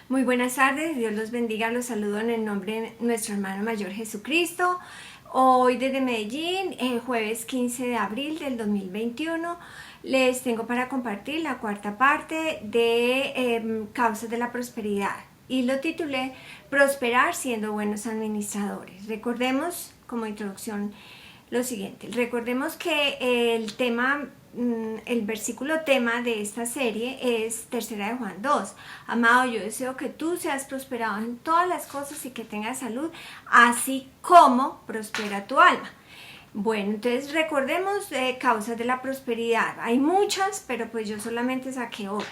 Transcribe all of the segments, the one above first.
Muy buenas tardes, Dios los bendiga, los saludo en el nombre de nuestro hermano mayor Jesucristo. Hoy desde Medellín, jueves 15 de abril del 2021, les tengo para compartir la cuarta parte de Causas de la Prosperidad y lo titulé Prosperar siendo buenos administradores. Recordemos como introducción lo siguiente, recordemos que el versículo tema de esta serie es tercera de Juan 2. Amado, yo deseo que tú seas prosperado en todas las cosas y que tengas salud, así como prospera tu alma. Bueno, entonces recordemos causas de la prosperidad. Hay muchas, pero pues yo solamente saqué 8.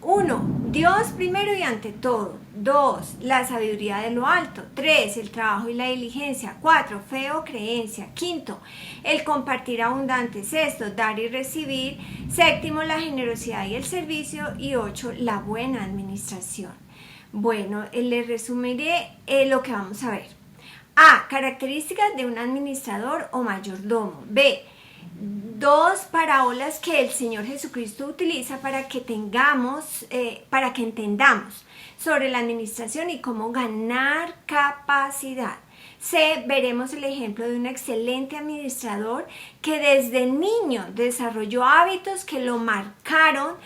1. Dios primero y ante todo. 2. La sabiduría de lo alto. 3. El trabajo y la diligencia. 4. Fe o creencia. 5. El compartir abundante. 6. Dar y recibir. 7. La generosidad y el servicio. Y 8. La buena administración. Bueno, les resumiré lo que vamos a ver. A. Características de un administrador o mayordomo. B. 2 parábolas que el Señor Jesucristo utiliza para que entendamos sobre la administración y cómo ganar capacidad. C. Veremos el ejemplo de un excelente administrador que desde niño desarrolló hábitos que lo marcaron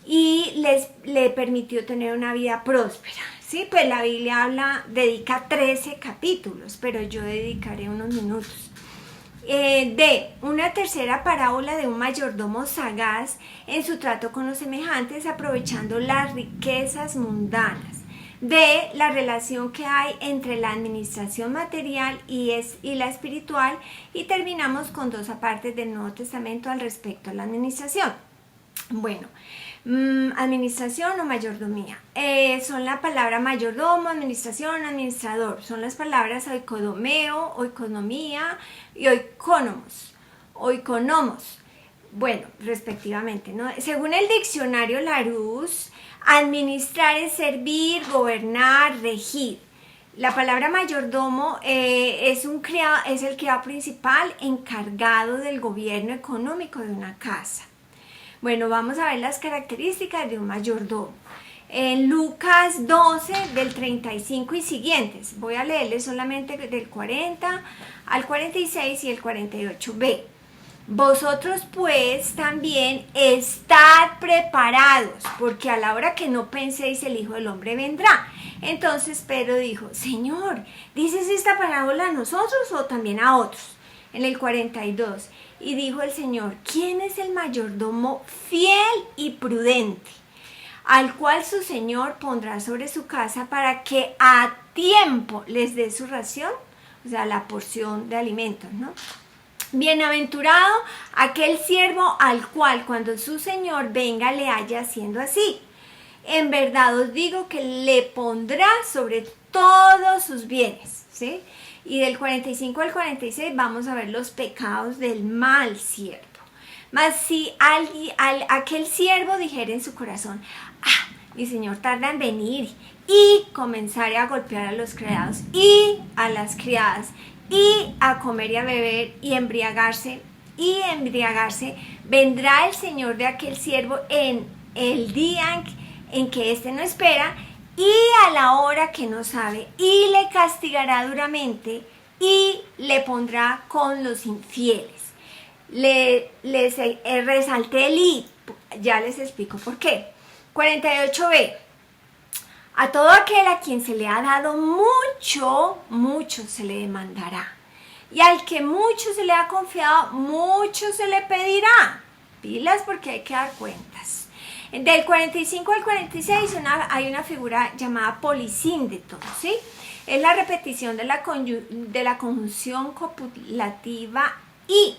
y le permitió tener una vida próspera. Sí, pues la Biblia dedica 13 capítulos, pero yo dedicaré unos minutos. D. Una tercera parábola de un mayordomo sagaz en su trato con los semejantes, aprovechando las riquezas mundanas. D. La relación que hay entre la administración material y la espiritual. Y terminamos con 2 apartes del Nuevo Testamento al respecto a la administración. Bueno, administración o mayordomía. Son la palabra mayordomo, administración, administrador. Son las palabras oikodomeo, oikonomía y oikonomos. Bueno, respectivamente, ¿no? Según el diccionario Larousse, administrar es servir, gobernar, regir. La palabra mayordomo es el criado principal encargado del gobierno económico de una casa. Bueno, vamos a ver las características de un mayordomo. En Lucas 12, del 35 y siguientes, voy a leerles solamente del 40 al 46 y el 48b. Vosotros pues también estad preparados, porque a la hora que no penséis el Hijo del Hombre vendrá. Entonces Pedro dijo, Señor, ¿dices esta parábola a nosotros o también a otros? En el 42, y dijo el Señor, ¿quién es el mayordomo fiel y prudente, al cual su Señor pondrá sobre su casa para que a tiempo les dé su ración? O sea, la porción de alimentos, ¿no? Bienaventurado aquel siervo al cual cuando su Señor venga le haya haciendo así. En verdad os digo que le pondrá sobre todos sus bienes, ¿sí? Y del 45 al 46 vamos a ver los pecados del mal siervo. Mas si aquel siervo dijera en su corazón, mi Señor tarda en venir, y comenzare a golpear a los criados y a las criadas, y a comer y a beber y embriagarse, vendrá el Señor de aquel siervo en el día en que éste no espera, y a la hora que no sabe, y le castigará duramente, y le pondrá con los infieles. Les resalté el y, ya les explico por qué. 48b. A todo aquel a quien se le ha dado mucho, mucho se le demandará. Y al que mucho se le ha confiado, mucho se le pedirá. Pilas, porque hay que dar cuentas. Del 45 al 46 hay una figura llamada polisíndeto, ¿sí? Es la repetición de la conjunción copulativa y,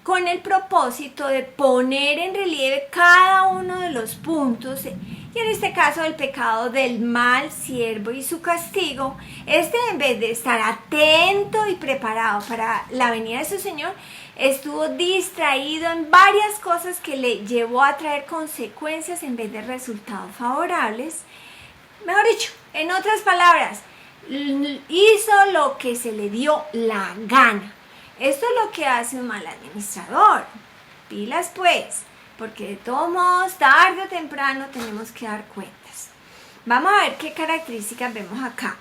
con el propósito de poner en relieve cada uno de los puntos, y en este caso el pecado del mal siervo y su castigo. En vez de estar atento y preparado para la venida de su Señor, estuvo distraído en varias cosas que le llevó a traer consecuencias en vez de resultados favorables. Mejor dicho, en otras palabras, hizo lo que se le dio la gana. Esto es lo que hace un mal administrador. Pilas pues. porque de todos modos, tarde o temprano tenemos que dar cuentas. Vamos a ver qué características vemos acá.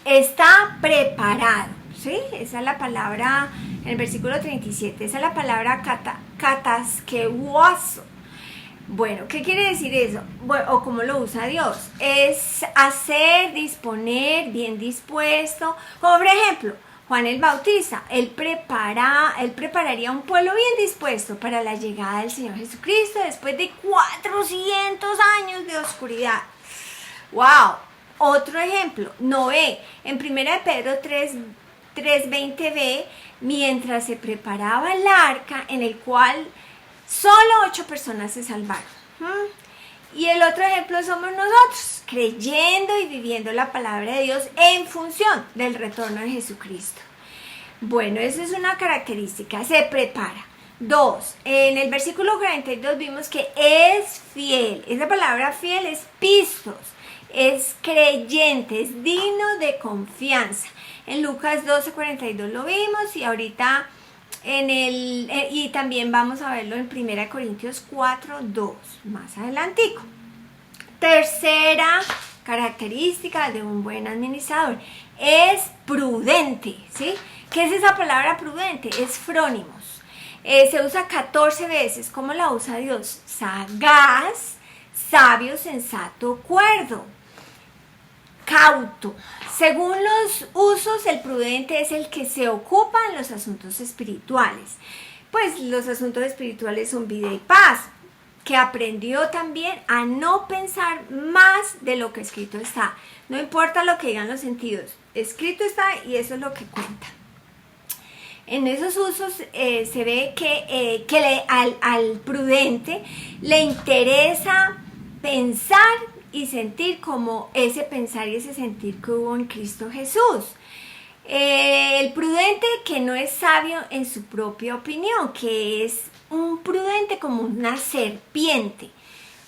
Está preparado, ¿sí? Esa es la palabra, en el versículo 37, esa es la palabra katasqueuazo. Bueno, ¿qué quiere decir eso? Bueno, o cómo lo usa Dios. Es hacer, disponer, bien dispuesto. Como por ejemplo, Juan el Bautista, él prepararía un pueblo bien dispuesto para la llegada del Señor Jesucristo después de 400 años de oscuridad. ¡Wow! Otro ejemplo, Noé, en 1 Pedro 3:20b, mientras se preparaba el arca en el cual solo 8 personas se salvaron. Y el otro ejemplo somos nosotros, creyendo y viviendo la palabra de Dios en función del retorno de Jesucristo. Bueno, esa es una característica, se prepara. 2, en el versículo 42 vimos que es fiel. Esa palabra fiel es pistos, es creyente, es digno de confianza. En Lucas 12:42 lo vimos y ahorita y también vamos a verlo en 1 Corintios 4:2, más adelantico. Tercera característica de un buen administrador, es prudente, ¿sí? ¿Qué es esa palabra prudente? Es frónimos. Se usa 14 veces. ¿Cómo la usa Dios? Sagaz, sabio, sensato, cuerdo. Cauto. Según los usos, el prudente es el que se ocupa en los asuntos espirituales. Pues los asuntos espirituales son vida y paz, que aprendió también a no pensar más de lo que escrito está. No importa lo que digan los sentidos, escrito está y eso es lo que cuenta. En esos usos se ve que al prudente le interesa pensar y sentir como ese pensar y ese sentir que hubo en Cristo Jesús. El prudente que no es sabio en su propia opinión, que es un prudente como una serpiente.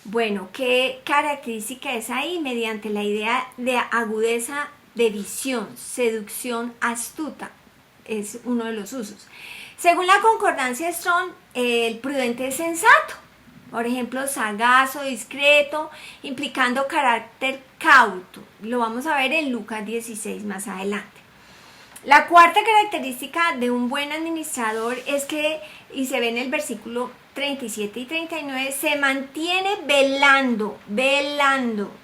Bueno, ¿qué característica es ahí? Mediante la idea de agudeza de visión, seducción astuta, es uno de los usos. Según la concordancia Strong, el prudente es sensato. Por ejemplo, sagaz o discreto, implicando carácter cauto. Lo vamos a ver en Lucas 16 más adelante. La cuarta característica de un buen administrador es que, y se ve en el versículo 37 y 39, se mantiene velando,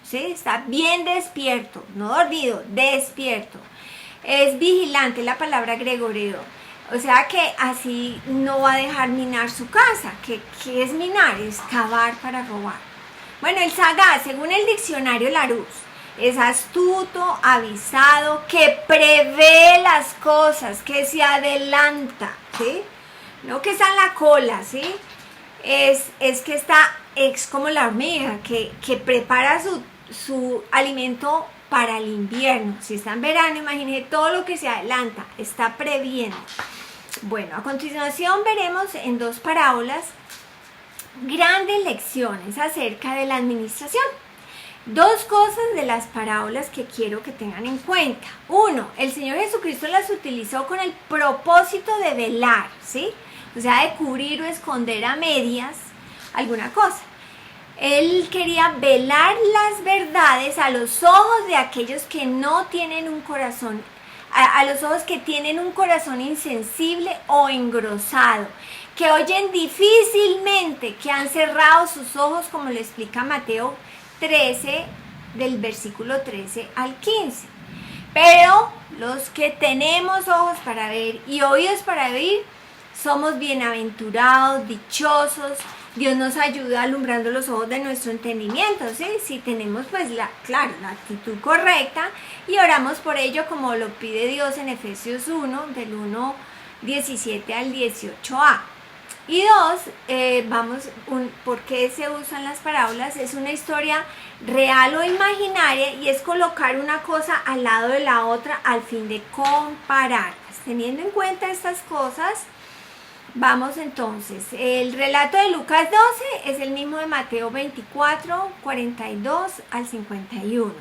¿sí? Está bien despierto, no dormido, despierto. Es vigilante, la palabra gregoreo. O sea que así no va a dejar minar su casa. ¿Qué es minar? Es cavar para robar. Bueno, el sagaz, según el diccionario Larousse, es astuto, avisado, que prevé las cosas, que se adelanta, ¿sí? No que está en la cola, ¿sí? Es que es como la hormiga, que prepara su alimento para el invierno. Si está en verano, imagínese todo lo que se adelanta, está previendo. Bueno, a continuación veremos en 2 parábolas grandes lecciones acerca de la administración. 2 cosas de las parábolas que quiero que tengan en cuenta. 1, el Señor Jesucristo las utilizó con el propósito de velar, ¿sí? O sea, de cubrir o esconder a medias alguna cosa. Él quería velar las verdades a los ojos de aquellos que no tienen un corazón, a los ojos que tienen un corazón insensible o engrosado, que oyen difícilmente, que han cerrado sus ojos, como lo explica Mateo 13, del versículo 13 al 15. Pero los que tenemos ojos para ver y oídos para oír, somos bienaventurados, dichosos. Dios nos ayuda alumbrando los ojos de nuestro entendimiento, ¿sí? Si tenemos pues la actitud correcta y oramos por ello como lo pide Dios en Efesios 1, del 1:17 al 18a. Y 2, ¿por qué se usan las parábolas? Es una historia real o imaginaria y es colocar una cosa al lado de la otra al fin de compararlas. Teniendo en cuenta estas cosas, vamos entonces, el relato de Lucas 12 es el mismo de Mateo 24, 42 al 51.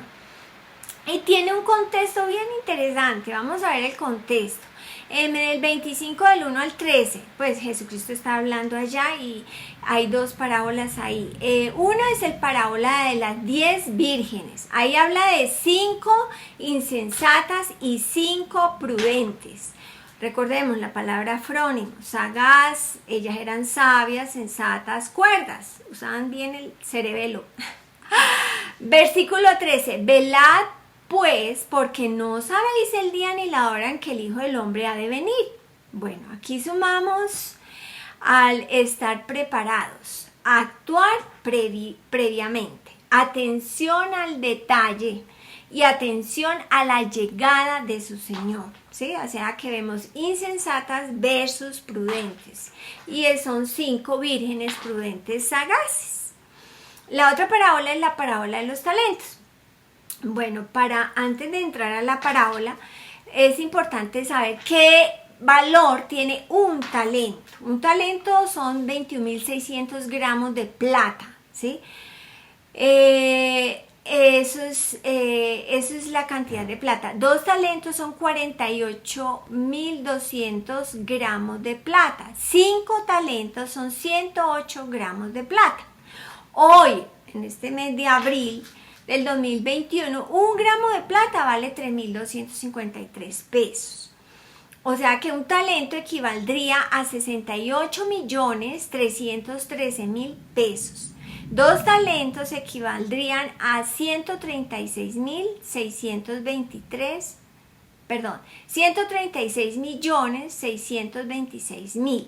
Y tiene un contexto bien interesante, vamos a ver el contexto. En el 25 del 1 al 13, pues Jesucristo está hablando allá y hay dos parábolas ahí. Uno es el parábola de las 10 vírgenes. Ahí habla de 5 insensatas y 5 prudentes. Recordemos la palabra frónimo, sagaz, ellas eran sabias, sensatas, cuerdas, usaban bien el cerebelo. Versículo 13, velad pues, porque no sabéis el día ni la hora en que el Hijo del Hombre ha de venir. Bueno, aquí sumamos al estar preparados, actuar previamente, atención al detalle y atención a la llegada de su Señor, ¿sí? O sea que vemos insensatas versus prudentes, y son 5 vírgenes prudentes sagaces. La otra parábola es la parábola de los talentos. Bueno, antes de entrar a la parábola, es importante saber qué valor tiene un talento. Un talento son 21.600 gramos de plata, ¿sí? Eso es la cantidad de plata. 2 talentos son 48.200 gramos de plata. 5 talentos son 108 gramos de plata. Hoy, en este mes de abril del 2021, 1 gramo de plata vale 3.253 pesos. O sea que un talento equivaldría a 68.313.000 pesos. 2 talentos equivaldrían a 136.626.000.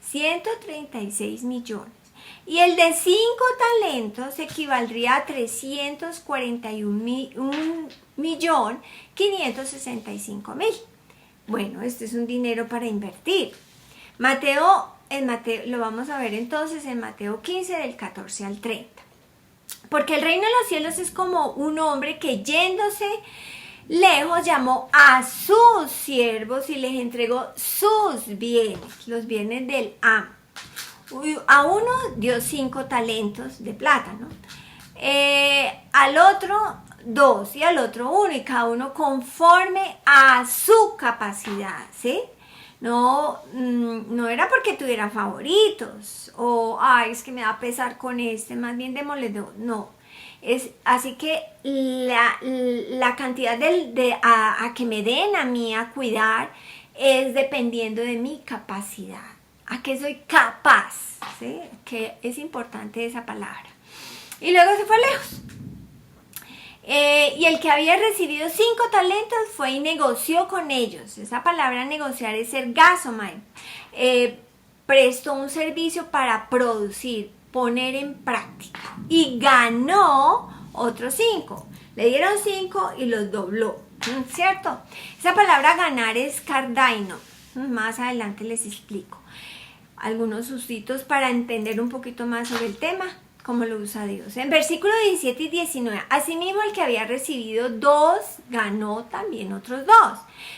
136 millones. Y el de 5 talentos equivaldría a 341.565.000. Bueno, este es un dinero para invertir. Mateo, lo vamos a ver entonces en Mateo 15 del 14 al 30. Porque el reino de los cielos es como un hombre que yéndose lejos llamó a sus siervos y les entregó sus bienes, los bienes del amo. A uno dio 5 talentos de plata, ¿no? Al otro 2 y al otro 1, y cada uno conforme a su capacidad, ¿sí? No era porque tuviera favoritos o, es que me va a pesar con este, más bien démosle 2, no. Así que la cantidad a que me den a mí a cuidar es dependiendo de mi capacidad. A qué soy capaz, ¿sí? Que es importante esa palabra. Y luego se fue lejos. Y el que había recibido 5 talentos fue y negoció con ellos. Esa palabra negociar es ergazomai. Prestó un servicio para producir, poner en práctica. Y ganó otros 5. Le dieron 5 y los dobló, ¿cierto? Esa palabra ganar es cardaino. Más adelante les explico algunos sustitos para entender un poquito más sobre el tema, cómo lo usa Dios. En versículos 17 y 19, asimismo el que había recibido 2 ganó también otros 2,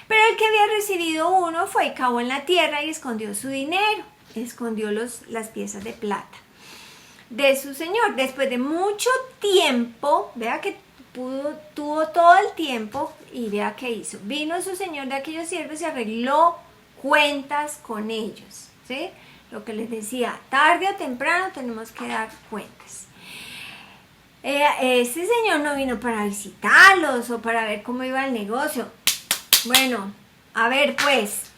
pero el que había recibido 1 fue y cavó en la tierra y escondió su dinero, escondió las piezas de plata de su señor. Después de mucho tiempo, vea que tuvo todo el tiempo, y vea qué hizo. Vino su señor de aquellos siervos y arregló cuentas con ellos, ¿sí? Lo que les decía, tarde o temprano tenemos que dar cuentas. Este señor no vino para visitarlos o para ver cómo iba el negocio. Bueno, a ver pues.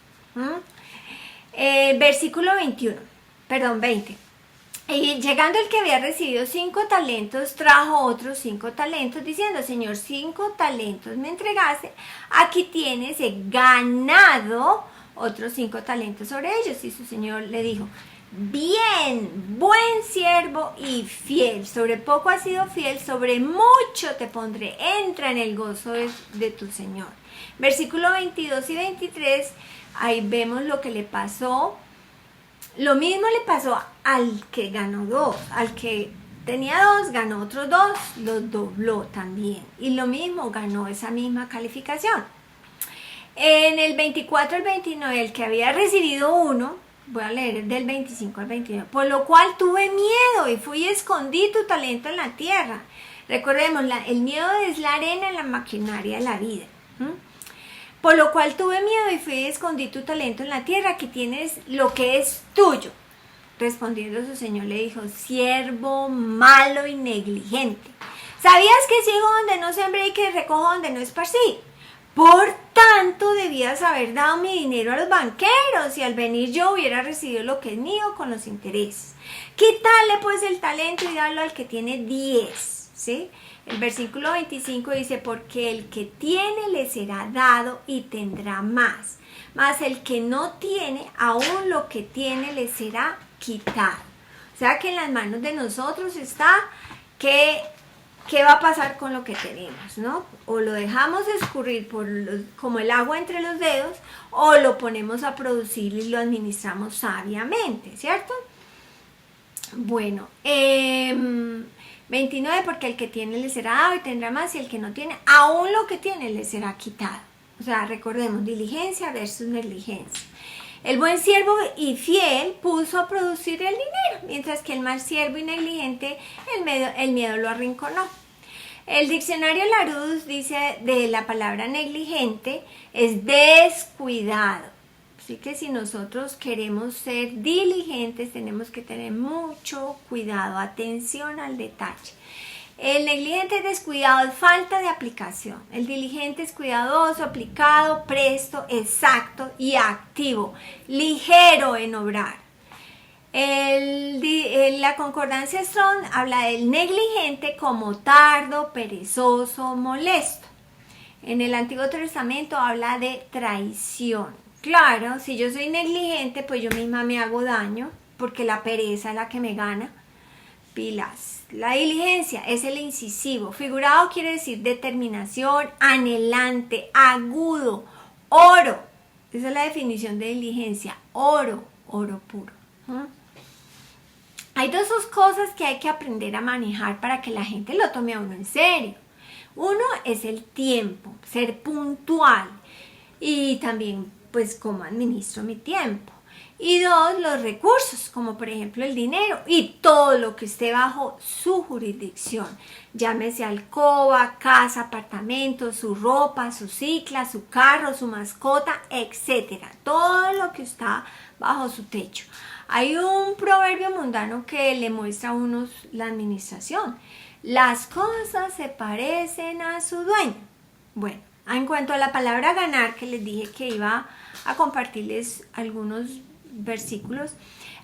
Versículo 20. Y llegando el que había recibido 5 talentos, trajo otros 5 talentos, diciendo, Señor, 5 talentos me entregaste, aquí tienes, he ganado otros 5 talentos sobre ellos. Y su señor le dijo, bien, buen siervo y fiel, sobre poco has sido fiel, sobre mucho te pondré, entra en el gozo de tu señor. Versículo 22 y 23, ahí vemos lo que le pasó. Lo mismo le pasó al que ganó 2, al que tenía 2, ganó otros 2, los dobló también. Y lo mismo, ganó esa misma calificación. En el 24 al 29, el que había recibido 1, voy a leer del 25 al 29, por lo cual tuve miedo y fui y escondí tu talento en la tierra. Recordemos, el miedo es la arena en la maquinaria de la vida. Por lo cual tuve miedo y fui y escondí tu talento en la tierra, aquí tienes lo que es tuyo. Respondiendo su señor le dijo, siervo malo y negligente. ¿Sabías que sigo donde no sembré y que recojo donde no esparcí? Por tanto, debías haber dado mi dinero a los banqueros y al venir yo hubiera recibido lo que es mío con los intereses. Quítale pues el talento y dalo al que tiene 10, ¿sí? El versículo 25 dice, porque el que tiene le será dado y tendrá más, mas el que no tiene, aún lo que tiene le será quitado. O sea que en las manos de nosotros está que ¿qué va a pasar con lo que tenemos, no? O lo dejamos escurrir como el agua entre los dedos, o lo ponemos a producir y lo administramos sabiamente, ¿cierto? Bueno, 29, porque el que tiene le será dado y tendrá más, y el que no tiene, aún lo que tiene le será quitado. O sea, recordemos, diligencia versus negligencia. El buen siervo y fiel puso a producir el dinero, mientras que el mal siervo y negligente, el miedo lo arrinconó. El diccionario Larousse dice de la palabra negligente es descuidado. Así que si nosotros queremos ser diligentes, tenemos que tener mucho cuidado, atención al detalle. El negligente es descuidado, es falta de aplicación. El diligente es cuidadoso, aplicado, presto, exacto y activo, ligero en obrar. La concordancia Strong habla del negligente como tardo, perezoso, molesto. En el Antiguo Testamento habla de traición. Claro, si yo soy negligente, pues yo misma me hago daño, porque la pereza es la que me gana. Pilas. La diligencia es el incisivo. Figurado quiere decir determinación, anhelante, agudo, oro. Esa es la definición de diligencia. Oro, oro puro. Hay dos cosas que hay que aprender a manejar para que la gente lo tome a uno en serio. Uno es el tiempo, ser puntual y también pues cómo administro mi tiempo. Y dos, los recursos, como por ejemplo el dinero y todo lo que esté bajo su jurisdicción. Llámese alcoba, casa, apartamento, su ropa, su cicla, su carro, su mascota, etc. Todo lo que está bajo su techo. Hay un proverbio mundano que le muestra a unos la administración. Las cosas se parecen a su dueño. Bueno, en cuanto a la palabra ganar, que les dije que iba a compartirles algunos versículos,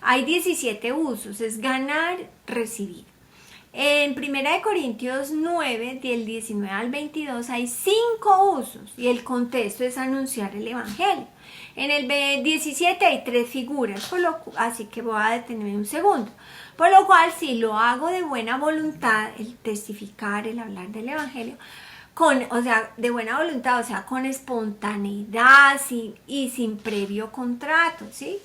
hay 17 usos, es ganar, recibir. En 1 Corintios 9, del 19 al 22, hay 5 usos y el contexto es anunciar el evangelio. En el 17 hay 3 figuras, así que voy a detenerme un segundo. Por lo cual, si lo hago de buena voluntad, el testificar, el hablar del evangelio, de buena voluntad, o sea, con espontaneidad y sin previo contrato, ¿sí?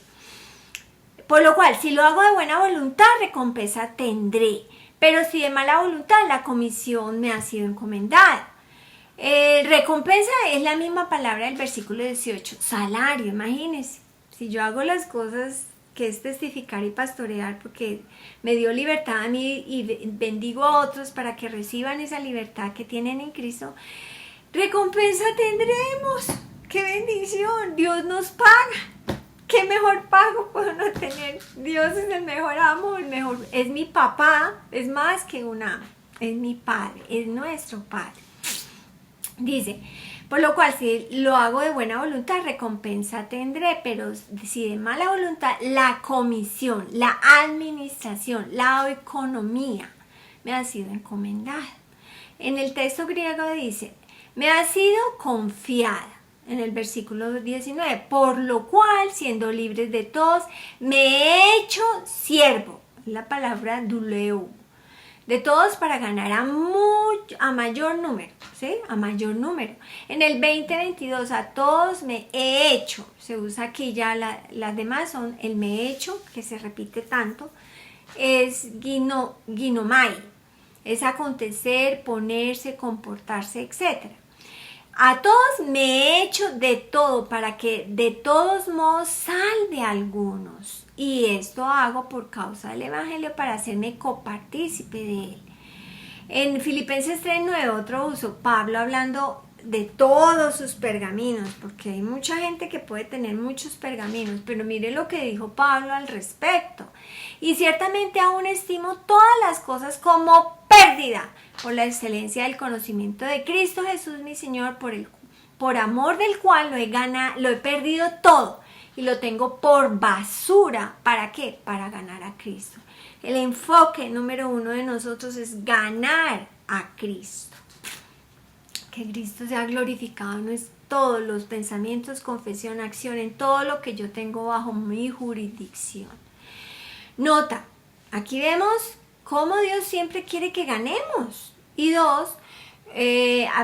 Por lo cual, si lo hago de buena voluntad, recompensa tendré. Pero si de mala voluntad, la comisión me ha sido encomendada. Recompensa es la misma palabra del versículo 18. Salario, imagínense. Si yo hago las cosas que es testificar y pastorear, porque me dio libertad a mí y bendigo a otros para que reciban esa libertad que tienen en Cristo, recompensa tendremos. ¡Qué bendición! Dios nos paga. ¿Qué mejor pago puedo no tener? Dios es el mejor amo, es mi papá, es más que un amo, es mi padre, es nuestro padre. Dice, por lo cual si lo hago de buena voluntad, recompensa tendré, pero si de mala voluntad, la comisión, la administración, la economía me ha sido encomendada. En el texto griego dice, me ha sido confiada. En el versículo 19, por lo cual, siendo libres de todos, me he hecho siervo. La palabra duleu. De todos para ganar a mayor número, ¿sí? A mayor número. En el 2022, a todos me he hecho. Se usa aquí ya, las demás son el me he hecho, que se repite tanto. Es ginomai. Es acontecer, ponerse, comportarse, etc. A todos me he hecho de todo para que de todos modos salve a algunos. Y esto hago por causa del evangelio para hacerme copartícipe de él. En Filipenses 3:9, otro uso, Pablo hablando de todos sus pergaminos, porque hay mucha gente que puede tener muchos pergaminos, pero mire lo que dijo Pablo al respecto. Y ciertamente aún estimo todas las cosas como pérdida por la excelencia del conocimiento de Cristo Jesús mi Señor, por amor del cual lo he perdido todo y lo tengo por basura. ¿Para qué? Para ganar a Cristo. El enfoque número 1 de nosotros es ganar a Cristo. Que Cristo sea glorificado en todos los pensamientos, confesión, acción, en todo lo que yo tengo bajo mi jurisdicción. Nota, aquí vemos cómo Dios siempre quiere que ganemos. Y 2,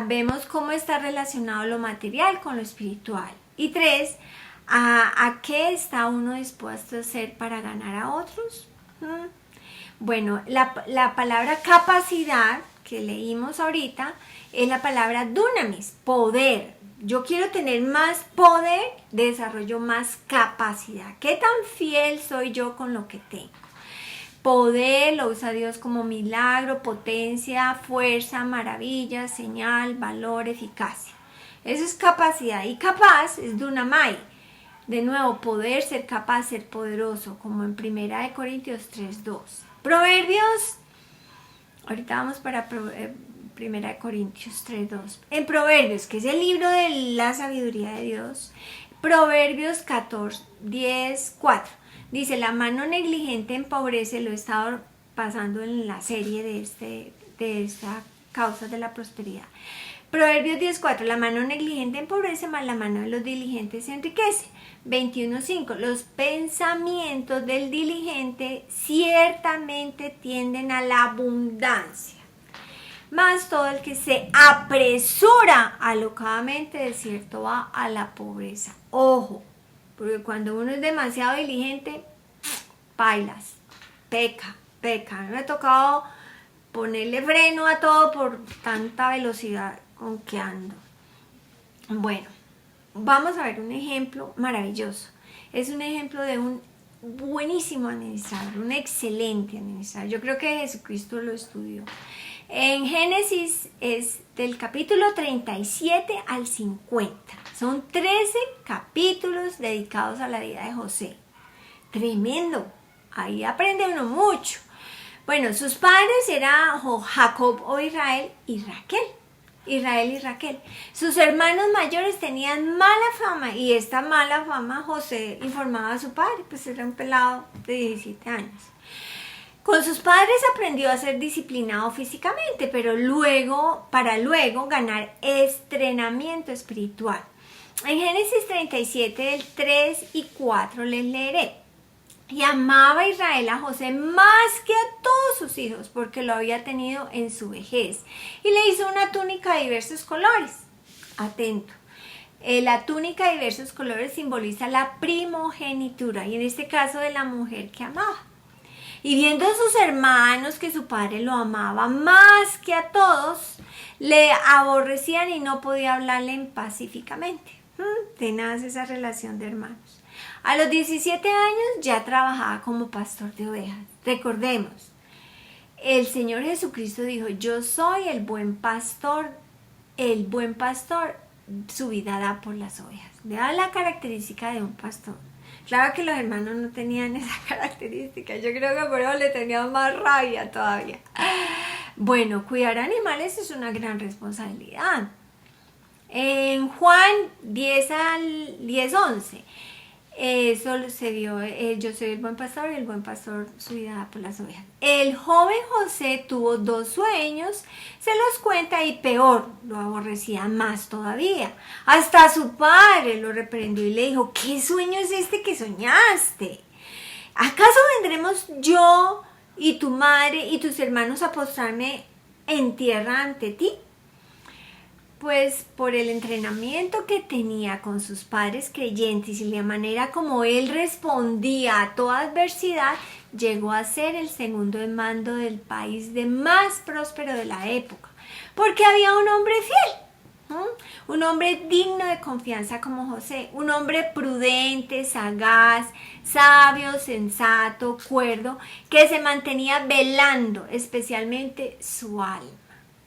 vemos cómo está relacionado lo material con lo espiritual. Y 3, ¿a qué está uno dispuesto a hacer para ganar a otros? Bueno, la palabra capacidad que leímos ahorita es la palabra dunamis, poder. Yo quiero tener más poder, desarrollo más capacidad. ¿Qué tan fiel soy yo con lo que tengo? Poder lo usa Dios como milagro, potencia, fuerza, maravilla, señal, valor, eficacia. Eso es capacidad. Y capaz es dunamai. De nuevo, poder, ser capaz, ser poderoso, como en 1 Corintios 3:2. Proverbios, ahorita vamos para 1 Corintios 3:2. En Proverbios, que es el libro de la sabiduría de Dios, Proverbios 10:4. Dice, la mano negligente empobrece, lo he estado pasando en la serie de esta causa de la prosperidad. Proverbios 10:4, la mano negligente empobrece, mas la mano de los diligentes se enriquece. 21:5, los pensamientos del diligente ciertamente tienden a la abundancia, mas todo el que se apresura alocadamente de cierto va a la pobreza. Ojo, porque cuando uno es demasiado diligente, bailas, peca. A mí me ha tocado ponerle freno a todo por tanta velocidad con que ando. Bueno, vamos a ver un ejemplo maravilloso. Es un ejemplo de un buenísimo administrador, un excelente administrador. Yo creo que Jesucristo lo estudió. En Génesis es del capítulo 37 al 50. Son 13 capítulos dedicados a la vida de José. Tremendo. Ahí aprende uno mucho. Bueno, sus padres eran Jacob o Israel y Raquel. Israel y Raquel. Sus hermanos mayores tenían mala fama y esta mala fama José informaba a su padre, pues era un pelado de 17 años. Con sus padres aprendió a ser disciplinado físicamente, pero para luego ganar entrenamiento espiritual. En Génesis 37, del 3 y 4 les leeré. Y amaba Israel a José más que a todos sus hijos, porque lo había tenido en su vejez. Y le hizo una túnica de diversos colores. Atento. La túnica de diversos colores simboliza la primogenitura, y en este caso de la mujer que amaba. Y viendo a sus hermanos que su padre lo amaba más que a todos, le aborrecían y no podía hablarle pacíficamente. Tenaz esa relación de hermanos. A los 17 años ya trabajaba como pastor de ovejas. Recordemos, el Señor Jesucristo dijo, yo soy el buen pastor su vida da por las ovejas. Vean la característica de un pastor. Claro que los hermanos no tenían esa característica, yo creo que por eso le tenían más rabia todavía. Bueno, cuidar animales es una gran responsabilidad. En Juan 10:11, eso se vio, yo soy el buen pastor y el buen pastor su vida da por las ovejas. El joven José tuvo 2 sueños, se los cuenta y peor, lo aborrecía más todavía. Hasta su padre lo reprendió y le dijo, ¿qué sueño es este que soñaste? ¿Acaso vendremos yo y tu madre y tus hermanos a postrarme en tierra ante ti? Pues por el entrenamiento que tenía con sus padres creyentes y la manera como él respondía a toda adversidad, llegó a ser el segundo en mando del país más próspero de la época, porque había un hombre fiel, un hombre digno de confianza como José, un hombre prudente, sagaz, sabio, sensato, cuerdo, que se mantenía velando especialmente su alma.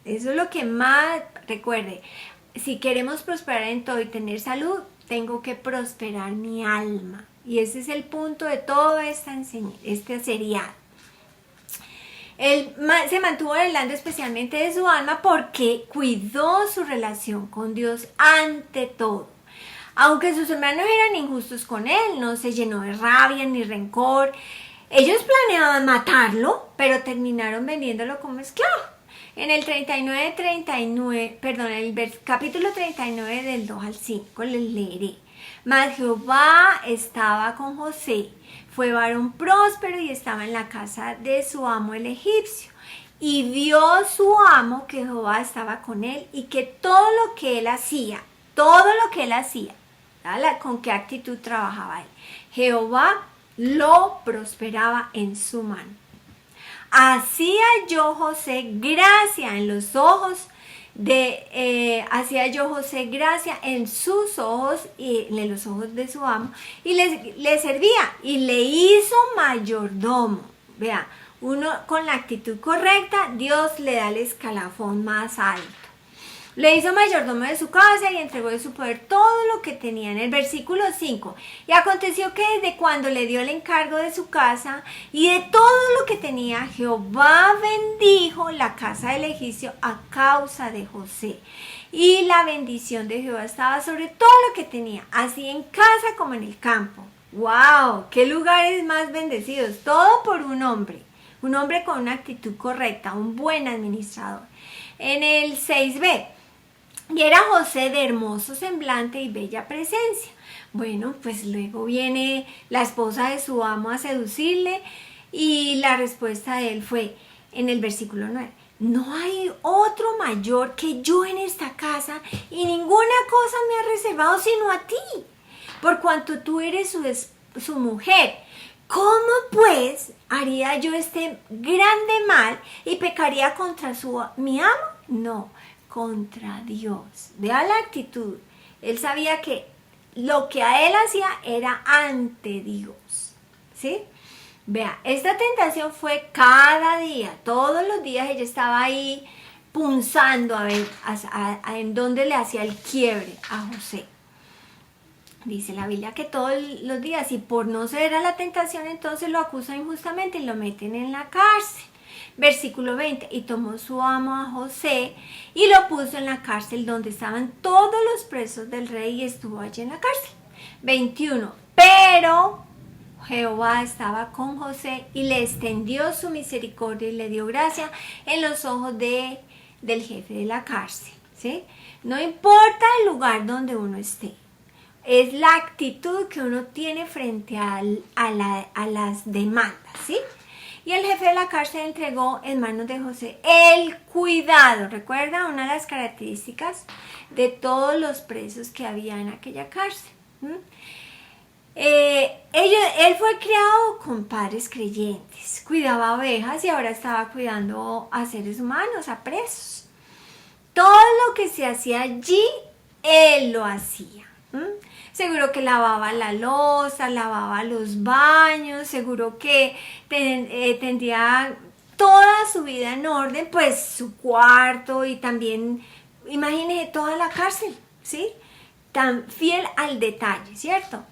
Eso es lo que más, recuerde, si queremos prosperar en todo y tener salud, tengo que prosperar mi alma. Y ese es el punto de todo este serial. Él se mantuvo hablando especialmente de su alma porque cuidó su relación con Dios ante todo. Aunque sus hermanos eran injustos con él, no se llenó de rabia ni rencor. Ellos planeaban matarlo, pero terminaron vendiéndolo como esclavo. En el capítulo 39 del 2 al 5 les leeré. Mas Jehová estaba con José, fue varón próspero y estaba en la casa de su amo el egipcio. Y vio su amo que Jehová estaba con él y que todo lo que él hacía, con qué actitud trabajaba él, Jehová lo prosperaba en su mano. Hacía yo José gracia en los ojos en sus ojos y en los ojos de su amo, y le servía y le hizo mayordomo. Vea, uno con la actitud correcta, Dios le da el escalafón más alto. Le hizo mayordomo de su casa y entregó de su poder todo lo que tenía. En el versículo 5. Y aconteció que desde cuando le dio el encargo de su casa y de todo lo que tenía, Jehová bendijo la casa del egipcio a causa de José. Y la bendición de Jehová estaba sobre todo lo que tenía, así en casa como en el campo. ¡Wow! ¡Qué lugares más bendecidos! Todo por un hombre con una actitud correcta, un buen administrador. En el 6b. Y era José de hermoso semblante y bella presencia. Bueno, pues luego viene la esposa de su amo a seducirle y la respuesta de él fue en el versículo 9. No hay otro mayor que yo en esta casa y ninguna cosa me ha reservado sino a ti, por cuanto tú eres su mujer. ¿Cómo pues haría yo este grande mal y pecaría contra mi amo? No, contra Dios. Vea la actitud. Él sabía que lo que a él hacía era ante Dios. ¿Sí? Vea, esta tentación fue cada día, todos los días ella estaba ahí punzando a ver en dónde le hacía el quiebre a José. Dice la Biblia que todos los días, y por no ceder a la tentación, entonces lo acusan injustamente y lo meten en la cárcel. Versículo 20, y tomó su amo a José y lo puso en la cárcel donde estaban todos los presos del rey y estuvo allí en la cárcel. 21, pero Jehová estaba con José y le extendió su misericordia y le dio gracia en los ojos del jefe de la cárcel. ¿Sí? No importa el lugar donde uno esté, es la actitud que uno tiene frente a las demandas. ¿Sí? Y el jefe de la cárcel entregó en manos de José el cuidado. Recuerda, una de las características de todos los presos que había en aquella cárcel. Él fue criado con padres creyentes, cuidaba ovejas y ahora estaba cuidando a seres humanos, a presos. Todo lo que se hacía allí, él lo hacía. Seguro que lavaba la loza, lavaba los baños, seguro que tendría toda su vida en orden, pues su cuarto y también, imagínese toda la cárcel, ¿sí? Tan fiel al detalle, ¿cierto?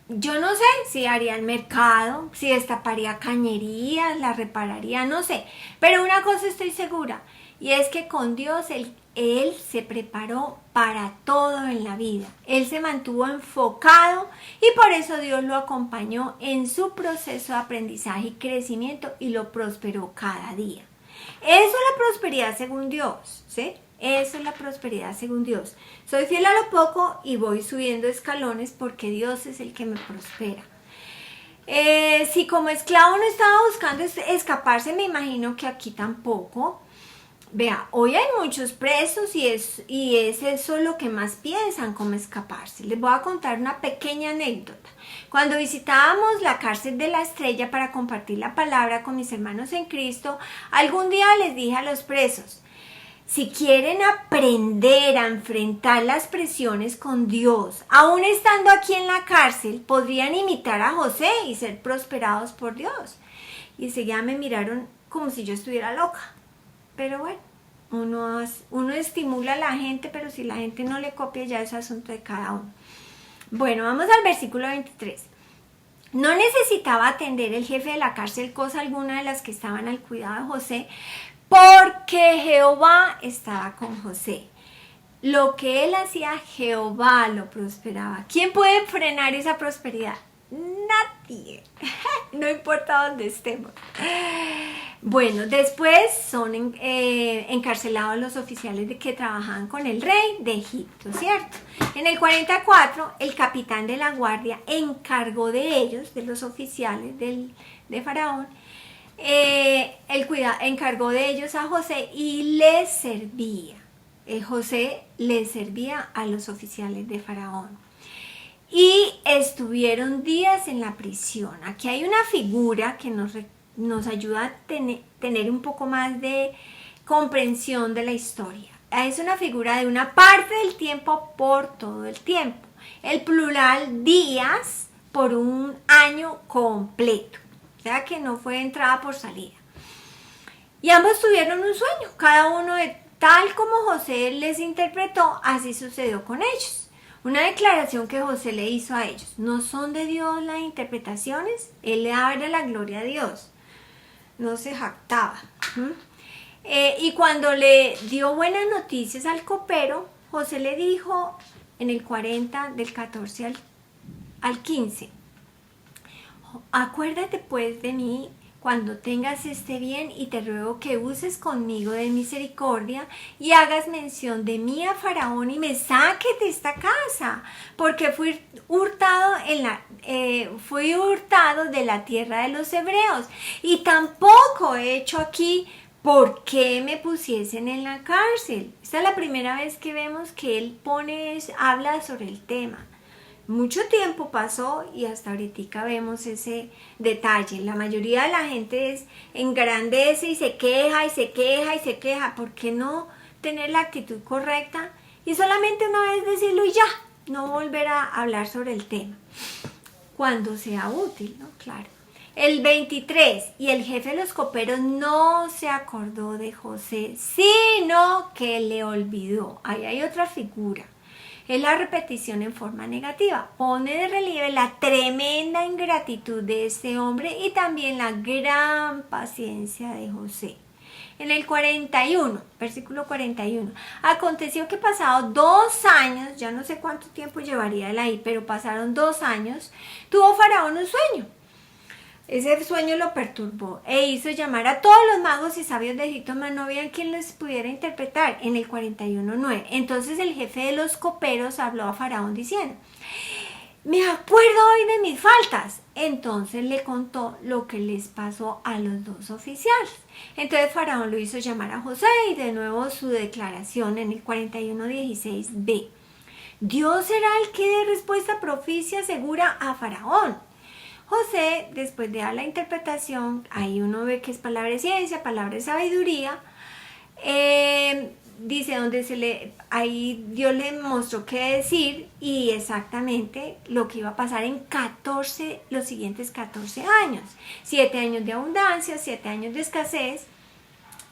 Yo no sé si haría el mercado, si destaparía cañerías, la repararía, no sé. Pero una cosa estoy segura, y es que con Dios él se preparó para todo en la vida. Él se mantuvo enfocado y por eso Dios lo acompañó en su proceso de aprendizaje y crecimiento y lo prosperó cada día. Eso es la prosperidad según Dios, ¿sí? Eso es la prosperidad según Dios. Soy fiel a lo poco y voy subiendo escalones porque Dios es el que me prospera. Si como esclavo no estaba buscando escaparse, me imagino que aquí tampoco. Vea, hoy hay muchos presos y es eso lo que más piensan, cómo escaparse. Les voy a contar una pequeña anécdota. Cuando visitábamos la cárcel de la Estrella para compartir la palabra con mis hermanos en Cristo, algún día les dije a los presos, si quieren aprender a enfrentar las presiones con Dios, aún estando aquí en la cárcel, podrían imitar a José y ser prosperados por Dios. Y enseguida me miraron como si yo estuviera loca. Pero bueno, Uno estimula a la gente, pero si la gente no le copia, ya es asunto de cada uno. Bueno, vamos al versículo 23. No necesitaba atender el jefe de la cárcel cosa alguna de las que estaban al cuidado de José, porque Jehová estaba con José. Lo que él hacía, Jehová lo prosperaba. ¿Quién puede frenar esa prosperidad? Nadie. No importa dónde estemos. Bueno, después son encarcelados los oficiales que trabajaban con el rey de Egipto, ¿cierto? En el 44, el capitán de la guardia encargó de ellos, de los oficiales de Faraón, encargó de ellos a José y les servía. José les servía a los oficiales de Faraón. Y estuvieron días en la prisión. Aquí hay una figura que nos ayuda a tener un poco más de comprensión de la historia. Es una figura de una parte del tiempo por todo el tiempo. El plural días por un año completo. O sea que no fue entrada por salida. Y ambos tuvieron un sueño. Cada uno tal como José les interpretó, así sucedió con ellos. Una declaración que José le hizo a ellos. ¿No son de Dios las interpretaciones? Él le daba la gloria a Dios. No se jactaba. Y cuando le dio buenas noticias al copero, José le dijo en el 40, del 14 al 15. Acuérdate pues de mí cuando tengas este bien y te ruego que uses conmigo de misericordia y hagas mención de mí a Faraón y me saques de esta casa, porque fui hurtado de la tierra de los hebreos y tampoco he hecho aquí por qué me pusiesen en la cárcel. Esta es la primera vez que vemos que él habla sobre el tema. Mucho tiempo pasó y hasta ahorita vemos ese detalle. La mayoría de la gente engrandece y se queja y se queja y se queja. ¿Por qué no tener la actitud correcta? Y solamente una vez decirlo y ya, no volver a hablar sobre el tema. Cuando sea útil, ¿no? Claro. El 23, y el jefe de los coperos no se acordó de José, sino que le olvidó. Ahí hay otra figura. Es la repetición en forma negativa. Pone de relieve la tremenda ingratitud de este hombre y también la gran paciencia de José. En el 41, versículo 41, aconteció que pasados 2 años, ya no sé cuánto tiempo llevaría él ahí, pero pasaron 2 años, tuvo Faraón un sueño. Ese sueño lo perturbó e hizo llamar a todos los magos y sabios de Egipto, mas no había quien les pudiera interpretar. En el 41:9. Entonces el jefe de los coperos habló a Faraón diciendo: me acuerdo hoy de mis faltas. Entonces le contó lo que les pasó a los 2 oficiales. Entonces Faraón lo hizo llamar a José y de nuevo su declaración en el 41:16b. Dios será el que dé respuesta propicia segura a Faraón. José, después de dar la interpretación, ahí uno ve que es palabra de ciencia, palabra de sabiduría, dice ahí Dios le mostró qué decir y exactamente lo que iba a pasar en los siguientes 14 años. 7 años de abundancia, 7 años de escasez.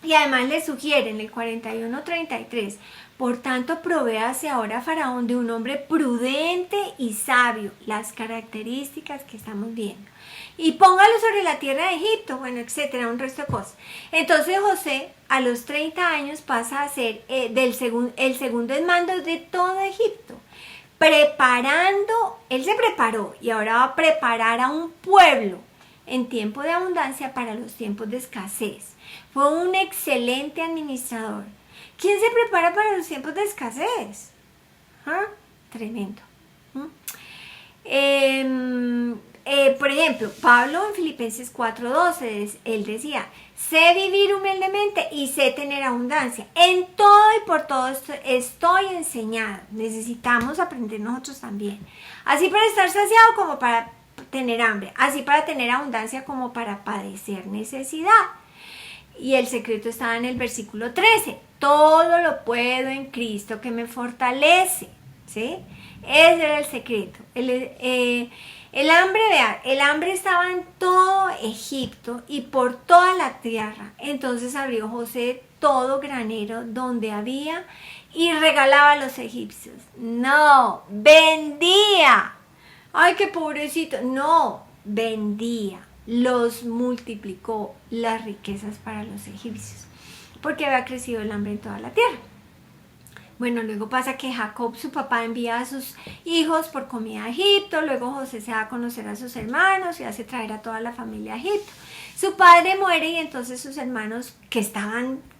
Y además le sugiere en el 41:33, por tanto provéase ahora Faraón de un hombre prudente y sabio, las características que estamos viendo, y póngalo sobre la tierra de Egipto, bueno, etcétera, un resto de cosas. Entonces José a los 30 años pasa a ser el segundo en mando de todo Egipto, él se preparó y ahora va a preparar a un pueblo en tiempo de abundancia para los tiempos de escasez. Fue un excelente administrador. ¿Quién se prepara para los tiempos de escasez? Tremendo. Por ejemplo, Pablo en Filipenses 4:12, él decía: sé vivir humildemente y sé tener abundancia. En todo y por todo estoy enseñado. Necesitamos aprender nosotros también. Así para estar saciado como para tener hambre. Así para tener abundancia como para padecer necesidad. Y el secreto estaba en el versículo 13. Todo lo puedo en Cristo que me fortalece. ¿Sí? Ese era el secreto. El hambre estaba en todo Egipto y por toda la tierra. Entonces abrió José todo granero donde había y regalaba a los egipcios. No, vendía. Ay, qué pobrecito. No, vendía. Los multiplicó las riquezas para los egipcios, porque había crecido el hambre en toda la tierra. Bueno, luego pasa que Jacob, su papá, envía a sus hijos por comida a Egipto. Luego José se da a conocer a sus hermanos y hace traer a toda la familia a Egipto. Su padre muere y entonces sus hermanos que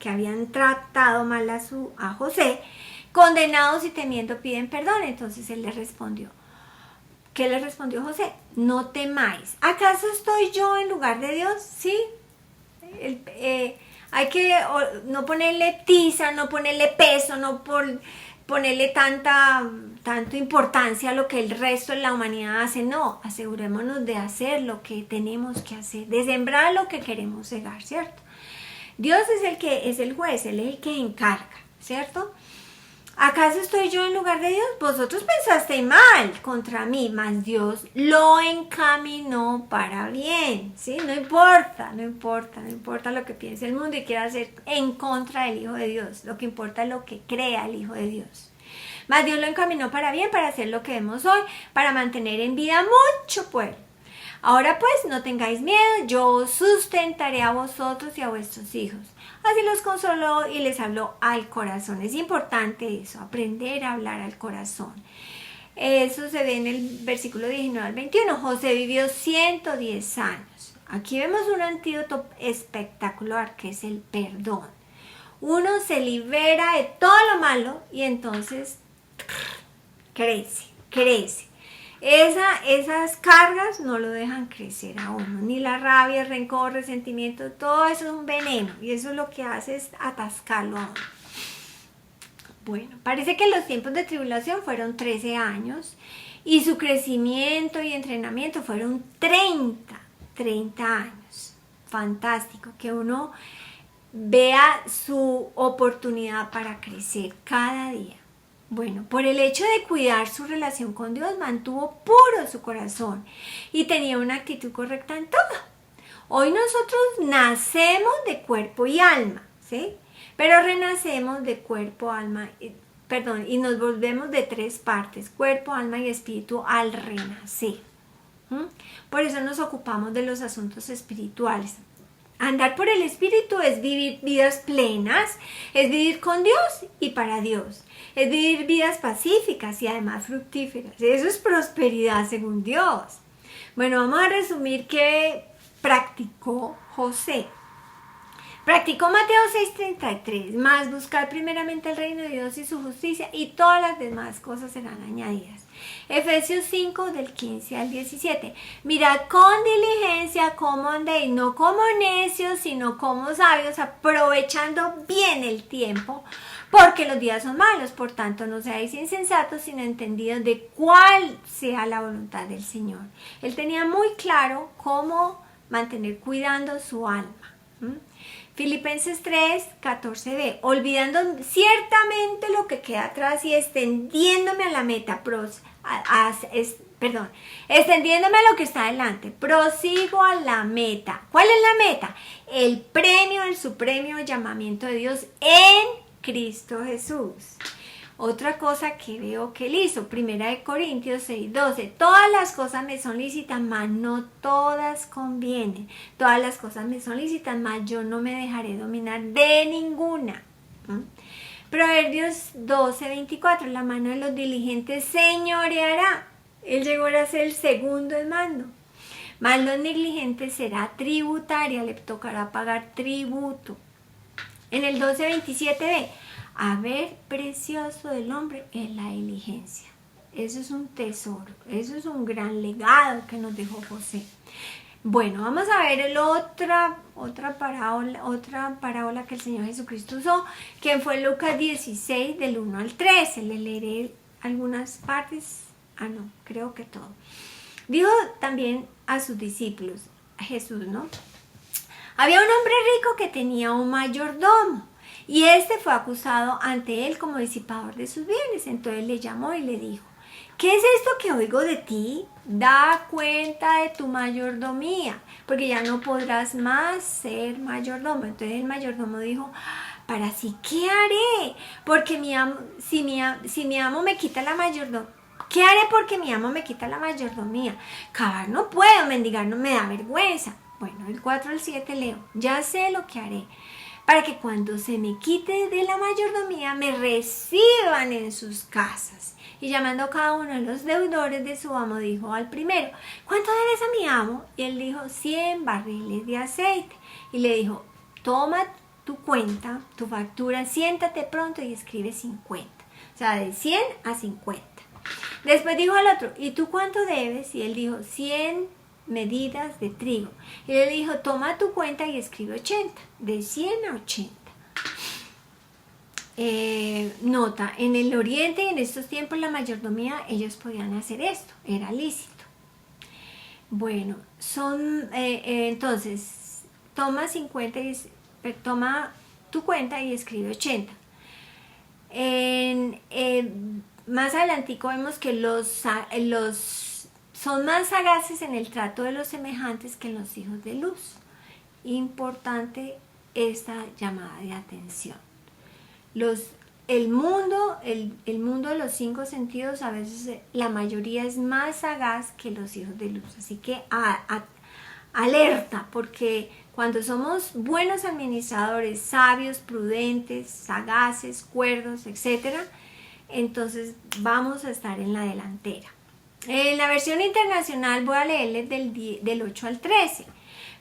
habían tratado mal a José, condenados y temiendo, piden perdón. Entonces él les respondió. ¿Qué le respondió José? No temáis. ¿Acaso estoy yo en lugar de Dios? Sí. Hay que no ponerle tiza, no ponerle peso, no ponerle tanta importancia a lo que el resto de la humanidad hace. No, asegurémonos de hacer lo que tenemos que hacer, de sembrar lo que queremos cegar, ¿cierto? Dios es el que es el juez, Él es el que encarga, ¿cierto? ¿Acaso estoy yo en lugar de Dios? Vosotros pensasteis mal contra mí, mas Dios lo encaminó para bien, ¿sí? No importa lo que piense el mundo y quiera hacer en contra del Hijo de Dios. Lo que importa es lo que crea el Hijo de Dios. Mas Dios lo encaminó para bien, para hacer lo que vemos hoy, para mantener en vida mucho pueblo. Ahora pues, no tengáis miedo, yo os sustentaré a vosotros y a vuestros hijos. Así los consoló y les habló al corazón. Es importante eso, aprender a hablar al corazón. Eso se ve en el versículo 19 al 21. José vivió 110 años. Aquí vemos un antídoto espectacular que es el perdón. Uno se libera de todo lo malo y entonces crece. Esas cargas no lo dejan crecer a uno, ni la rabia, el rencor, resentimiento, todo eso es un veneno y eso lo que hace es atascarlo a uno. Bueno, parece que los tiempos de tribulación fueron 13 años y su crecimiento y entrenamiento fueron 30 años. Fantástico, que uno vea su oportunidad para crecer cada día. Bueno, por el hecho de cuidar su relación con Dios, mantuvo puro su corazón y tenía una actitud correcta en todo. Hoy nosotros nacemos de cuerpo y alma, ¿sí? Pero renacemos de cuerpo, alma, y nos volvemos de 3 partes, cuerpo, alma y espíritu al renacer. Por eso nos ocupamos de los asuntos espirituales. Andar por el Espíritu es vivir vidas plenas, es vivir con Dios y para Dios, es vivir vidas pacíficas y además fructíferas. Eso es prosperidad según Dios. Bueno, vamos a resumir qué practicó José. Practicó Mateo 6:33, más buscar primeramente el reino de Dios y su justicia y todas las demás cosas serán añadidas. Efesios 5 del 15 al 17. Mirad con diligencia cómo andéis, no como necios, sino como sabios, aprovechando bien el tiempo, porque los días son malos. Por tanto, no seáis insensatos, sino entendidos de cuál sea la voluntad del Señor. Él tenía muy claro cómo mantener cuidando su alma. Filipenses 3, 14b, olvidando ciertamente lo que queda atrás y extendiéndome a la meta, extendiéndome a lo que está adelante, prosigo a la meta. ¿Cuál es la meta? El premio, el supremo llamamiento de Dios en Cristo Jesús. Otra cosa que veo que él hizo, 1 Corintios 6:12, todas las cosas me son lícitas, mas no todas convienen. Todas las cosas me son lícitas, mas yo no me dejaré dominar de ninguna. Proverbios 12:24, la mano de los diligentes señoreará. Él llegó a ser el segundo en mando. Mas los negligentes será tributaria, le tocará pagar tributo. En el 12:27b, haber precioso del hombre es la diligencia. Eso es un tesoro, eso es un gran legado que nos dejó José. Bueno, vamos a ver otra parábola que el Señor Jesucristo usó, que fue Lucas 16 del 1 al 13. Le leeré algunas partes, creo que todo. Dijo también a sus discípulos, a Jesús, ¿no? Había un hombre rico que tenía un mayordomo. Y este fue acusado ante él como disipador de sus bienes. Entonces le llamó y le dijo, ¿qué es esto que oigo de ti? Da cuenta de tu mayordomía, porque ya no podrás más ser mayordomo. Entonces el mayordomo dijo, para sí, ¿qué haré? Porque si mi amo me quita la mayordomía, ¿qué haré porque mi amo me quita la mayordomía? Cavar no puedo, mendigar no me da vergüenza. Bueno, el 4 al 7 leo, ya sé lo que haré, para que cuando se me quite de la mayordomía me reciban en sus casas. Y llamando a cada uno de los deudores de su amo, dijo al primero, ¿cuánto debes a mi amo? Y él dijo, 100 barriles de aceite. Y le dijo, toma tu cuenta, tu factura, siéntate pronto y escribe 50. O sea, de 100 a 50. Después dijo al otro, ¿y tú cuánto debes? Y él dijo, 100 medidas de trigo. Y le dijo, toma tu cuenta y escribe 80, de 100 a 80. Nota, en el oriente y en estos tiempos la mayordomía, ellos podían hacer esto, era lícito. Bueno, entonces, toma tu cuenta y escribe 80. Más adelantico vemos que son más sagaces en el trato de los semejantes que en los hijos de luz. Importante esta llamada de atención. El mundo de los 5 sentidos, a veces la mayoría es más sagaz que los hijos de luz. Así que alerta, porque cuando somos buenos administradores, sabios, prudentes, sagaces, cuerdos, etc., entonces vamos a estar en la delantera. En la versión internacional voy a leerles del 8 al 13.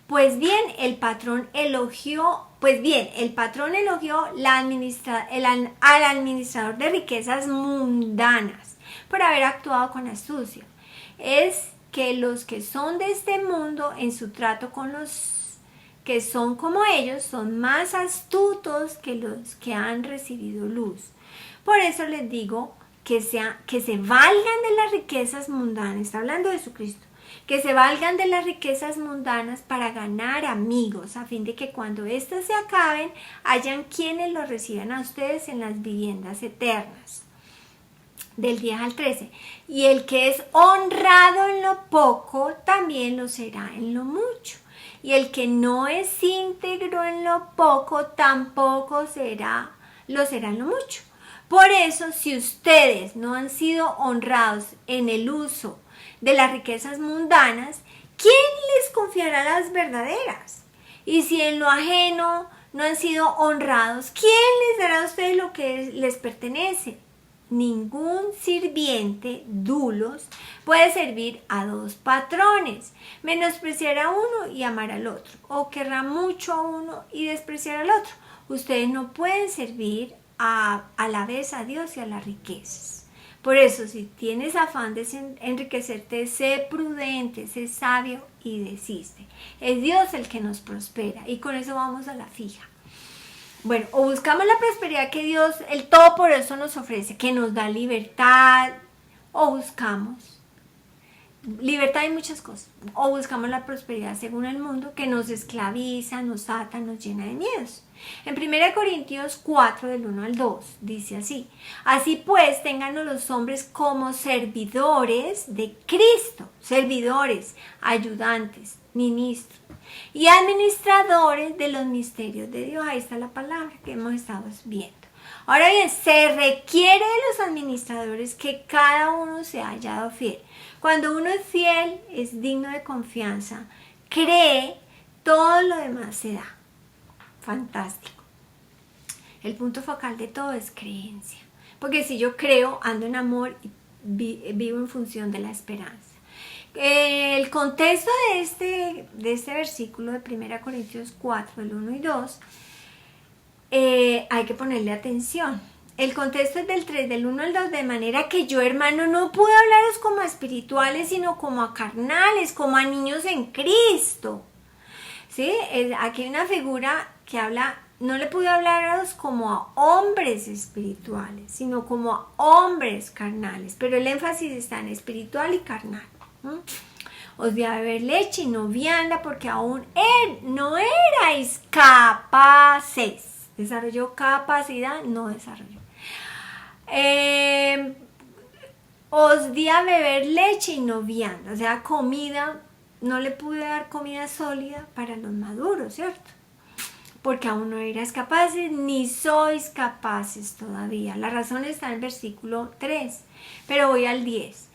Pues bien, el patrón elogió al administrador de riquezas mundanas por haber actuado con astucia. Es que los que son de este mundo en su trato con los que son como ellos son más astutos que los que han recibido luz. Por eso les digo que se valgan de las riquezas mundanas, está hablando de Jesucristo, que se valgan de las riquezas mundanas para ganar amigos, a fin de que cuando éstas se acaben, hayan quienes los reciban a ustedes en las viviendas eternas. Del 10 al 13. Y el que es honrado en lo poco, también lo será en lo mucho. Y el que no es íntegro en lo poco, tampoco lo será en lo mucho. Por eso, si ustedes no han sido honrados en el uso de las riquezas mundanas, ¿quién les confiará las verdaderas? Y si en lo ajeno no han sido honrados, ¿quién les dará a ustedes lo que les pertenece? Ningún sirviente, dulos, puede servir a 2 patrones, menospreciar a uno y amar al otro, o querrá mucho a uno y despreciar al otro. Ustedes no pueden servir a la vez a Dios y a las riquezas. Por eso, si tienes afán de enriquecerte, sé prudente, sé sabio y desiste. Es Dios el que nos prospera y con eso vamos a la fija. Bueno, o buscamos la prosperidad que Dios, el Todopoderoso, nos ofrece, que nos da libertad, o buscamos libertad en muchas cosas, o buscamos la prosperidad según el mundo, que nos esclaviza, nos ata, nos llena de miedos. En 1 Corintios 4, del 1 al 2, dice así: así pues, téngannos los hombres como servidores de Cristo, servidores, ayudantes, ministros y administradores de los misterios de Dios. Ahí está la palabra que hemos estado viendo. Ahora bien, se requiere de los administradores que cada uno se haya dado fiel. Cuando uno es fiel, es digno de confianza, cree, todo lo demás se da. Fantástico. El punto focal de todo es creencia. Porque si yo creo, ando en amor y vivo en función de la esperanza. El contexto de este versículo de 1 Corintios 4, del 1 y 2, hay que ponerle atención. El contexto es del 3, del 1 al 2, de manera que yo, hermano, no puedo hablaros como a espirituales, sino como a carnales, como a niños en Cristo. ¿Sí? Aquí hay una figura que habla, no le pude hablaros como a hombres espirituales, sino como a hombres carnales, pero el énfasis está en espiritual y carnal. Os di a beber leche y no vianda, porque aún no erais capaces. Desarrolló capacidad, no desarrolló. Os di a beber leche y no vianda, o sea, comida. No le pude dar comida sólida para los maduros, ¿cierto? porque aún no eras capaces ni sois capaces todavía. La razón está en el versículo 3, pero voy al 10.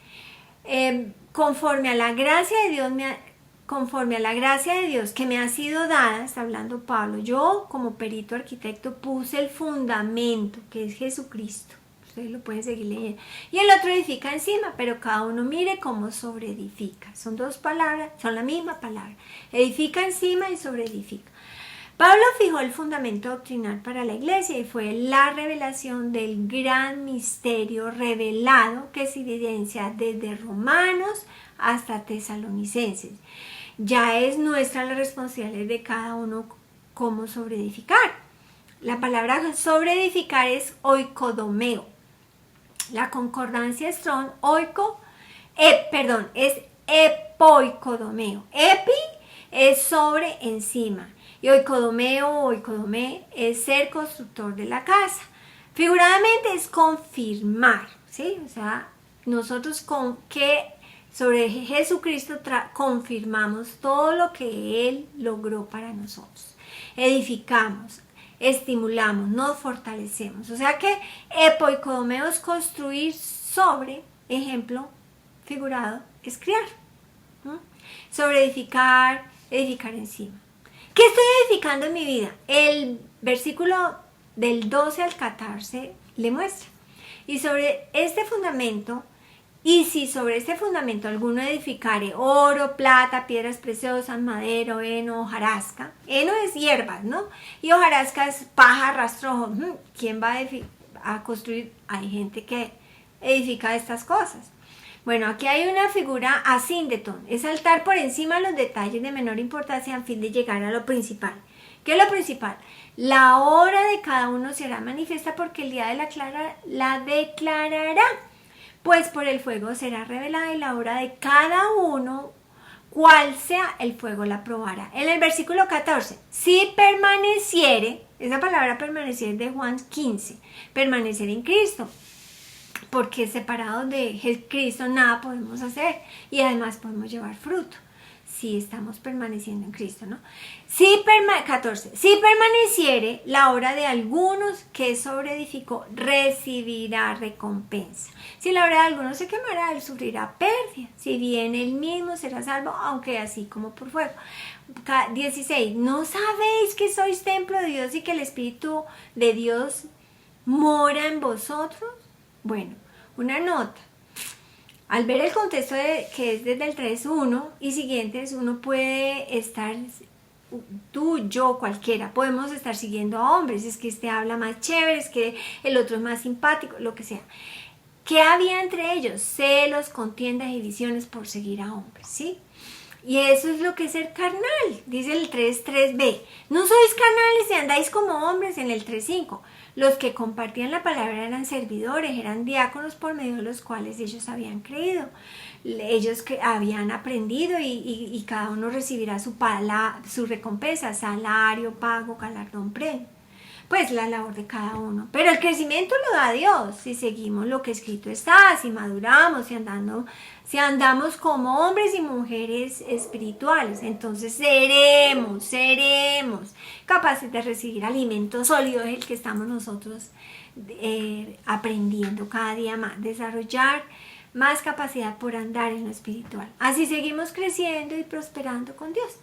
Conforme a la gracia de Dios que me ha sido dada, está hablando Pablo, yo como perito arquitecto puse el fundamento, que es Jesucristo. Ustedes lo pueden seguir leyendo. Y el otro edifica encima, pero cada uno mire cómo sobreedifica. Son dos palabras, son la misma palabra. Edifica encima y sobreedifica. Pablo fijó el fundamento doctrinal para la iglesia y fue la revelación del gran misterio revelado que se evidencia desde Romanos hasta Tesalonicenses. Ya es nuestra la responsabilidad de cada uno cómo sobreedificar. La palabra sobreedificar es oikodomeo. La concordancia Strong, es epoikodomeo. Epi es sobre, encima. Y oikodomé es ser constructor de la casa. Figuradamente es confirmar, ¿sí? O sea, nosotros con que sobre Jesucristo confirmamos todo lo que Él logró para nosotros. Edificamos, estimulamos, nos fortalecemos. O sea que epoikodomeo es construir sobre, ejemplo figurado, es criar. Sobre edificar encima. ¿Qué estoy edificando en mi vida? El versículo del 12 al 14 le muestra. Y sobre este fundamento, y si sobre este fundamento alguno edificare oro, plata, piedras preciosas, madero, heno, hojarasca. Heno es hierbas, ¿no? Y hojarasca es paja, rastrojo. ¿Quién va a construir? Hay gente que edifica estas cosas. Bueno, aquí hay una figura asíndeton, es saltar por encima de los detalles de menor importancia a fin de llegar a lo principal. ¿Qué es lo principal? La obra de cada uno será manifiesta porque el día de la declarará, pues por el fuego será revelada y la obra de cada uno, cual sea el fuego, la probará. En el versículo 14, si permaneciere, esa palabra permanecer de Juan 15, permanecer en Cristo. Porque separados de Cristo nada podemos hacer y además podemos llevar fruto si estamos permaneciendo en Cristo, ¿no? 14. Si permaneciere la obra de algunos que sobreedificó, recibirá recompensa. Si la obra de algunos se quemará, él sufrirá pérdida. Si bien él mismo será salvo, aunque así como por fuego. 16. ¿No sabéis que sois templo de Dios y que el Espíritu de Dios mora en vosotros? Bueno, una nota. Al ver el contexto que es desde el 3.1 y siguientes, uno puede estar, tú, yo, cualquiera, podemos estar siguiendo a hombres. Es que este habla más chévere, es que el otro es más simpático, lo que sea. ¿Qué había entre ellos? Celos, contiendas y divisiones por seguir a hombres, ¿sí? Y eso es lo que es ser carnal, dice el 3.3b. No sois carnales y andáis como hombres en el 3.5. Los que compartían la palabra eran servidores, eran diáconos por medio de los cuales ellos habían creído. Ellos que habían aprendido y cada uno recibirá su recompensa, salario, pago, galardón, premio. Pues la labor de cada uno. Pero el crecimiento lo da Dios si seguimos lo que escrito está, si maduramos, si andamos como hombres y mujeres espirituales. Entonces seremos capaces de recibir alimento sólido, es el que estamos nosotros aprendiendo cada día más, desarrollar más capacidad por andar en lo espiritual. Así seguimos creciendo y prosperando con Dios.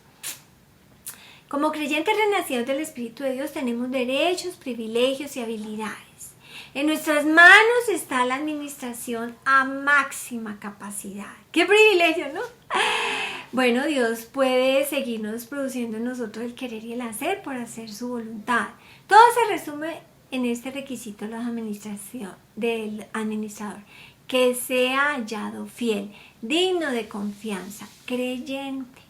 Como creyentes renacidos del Espíritu de Dios tenemos derechos, privilegios y habilidades. En nuestras manos está la administración a máxima capacidad. ¡Qué privilegio!, ¿no? Bueno, Dios puede seguirnos produciendo en nosotros el querer y el hacer por hacer su voluntad. Todo se resume en este requisito del administrador. Que sea hallado fiel, digno de confianza, creyente.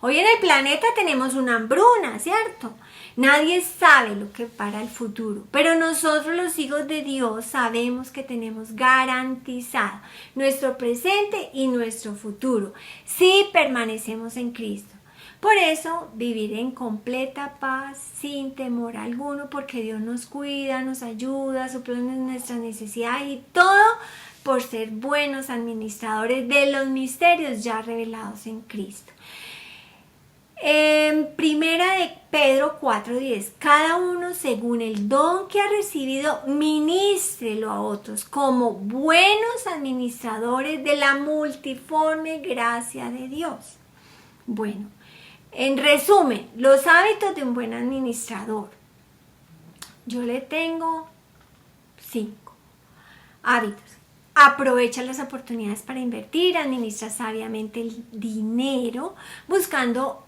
Hoy en el planeta tenemos una hambruna, ¿cierto? Nadie sabe lo que para el futuro, pero nosotros los hijos de Dios sabemos que tenemos garantizado nuestro presente y nuestro futuro si permanecemos en Cristo. Por eso, vivir en completa paz, sin temor alguno, porque Dios nos cuida, nos ayuda, suple nuestras necesidades y todo por ser buenos administradores de los misterios ya revelados en Cristo. En primera de Pedro 4:10, cada uno según el don que ha recibido, ministrelo a otros como buenos administradores de la multiforme gracia de Dios. Bueno, en resumen, los hábitos de un buen administrador. Yo le tengo 5 hábitos. Aprovecha las oportunidades para invertir, administra sabiamente el dinero, buscando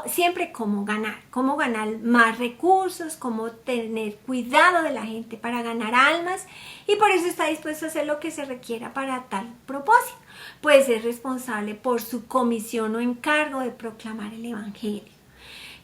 siempre cómo ganar más recursos, cómo tener cuidado de la gente para ganar almas, y por eso está dispuesto a hacer lo que se requiera para tal propósito. Pues es responsable por su comisión o encargo de proclamar el evangelio.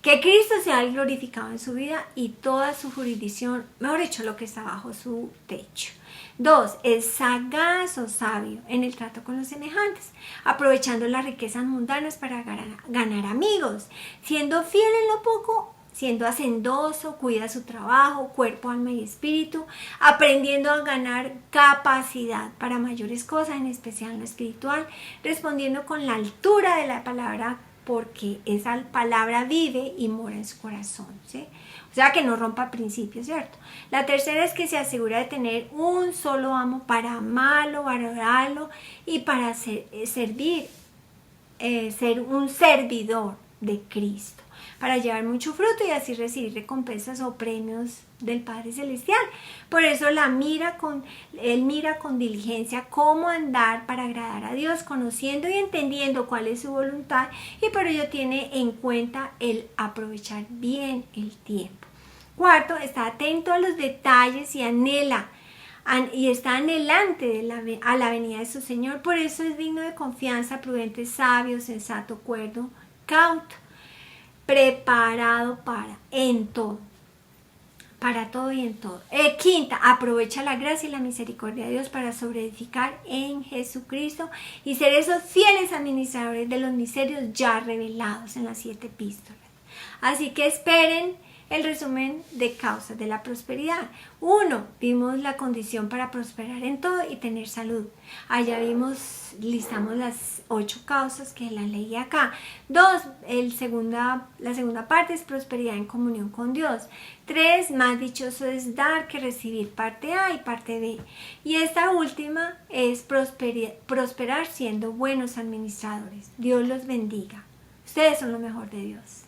Que Cristo sea glorificado en su vida y toda su jurisdicción, mejor dicho, lo que está bajo su techo. 2. Es sagaz o sabio en el trato con los semejantes, aprovechando las riquezas mundanas para ganar amigos, siendo fiel en lo poco, siendo hacendoso, cuida su trabajo, cuerpo, alma y espíritu, aprendiendo a ganar capacidad para mayores cosas, en especial en lo espiritual, respondiendo con la altura de la palabra, porque esa palabra vive y mora en su corazón, ¿sí? O sea, que no rompa principios, ¿cierto? La tercera es que se asegura de tener un solo amo para amarlo, valorarlo y para servir, ser un servidor de Cristo, para llevar mucho fruto y así recibir recompensas o premios del Padre Celestial. Por eso él mira con diligencia cómo andar para agradar a Dios, conociendo y entendiendo cuál es su voluntad, y por ello tiene en cuenta el aprovechar bien el tiempo. 4. Está atento a los detalles y está anhelante a la venida de su Señor. Por eso es digno de confianza, prudente, sabio, sensato, cuerdo, cauto, preparado para todo y en todo. 5. Aprovecha la gracia y la misericordia de Dios para sobreedificar en Jesucristo y ser esos fieles administradores de los misterios ya revelados en las 7 epístolas. Así que esperen el resumen de causas de la prosperidad. 1. Vimos la condición para prosperar en todo y tener salud. Allá listamos las 8 causas que las leí acá. 2. La segunda parte es prosperidad en comunión con Dios. 3. Más dichoso es dar que recibir, parte A y parte B. Y esta última es prosperar siendo buenos administradores. Dios los bendiga. Ustedes son lo mejor de Dios.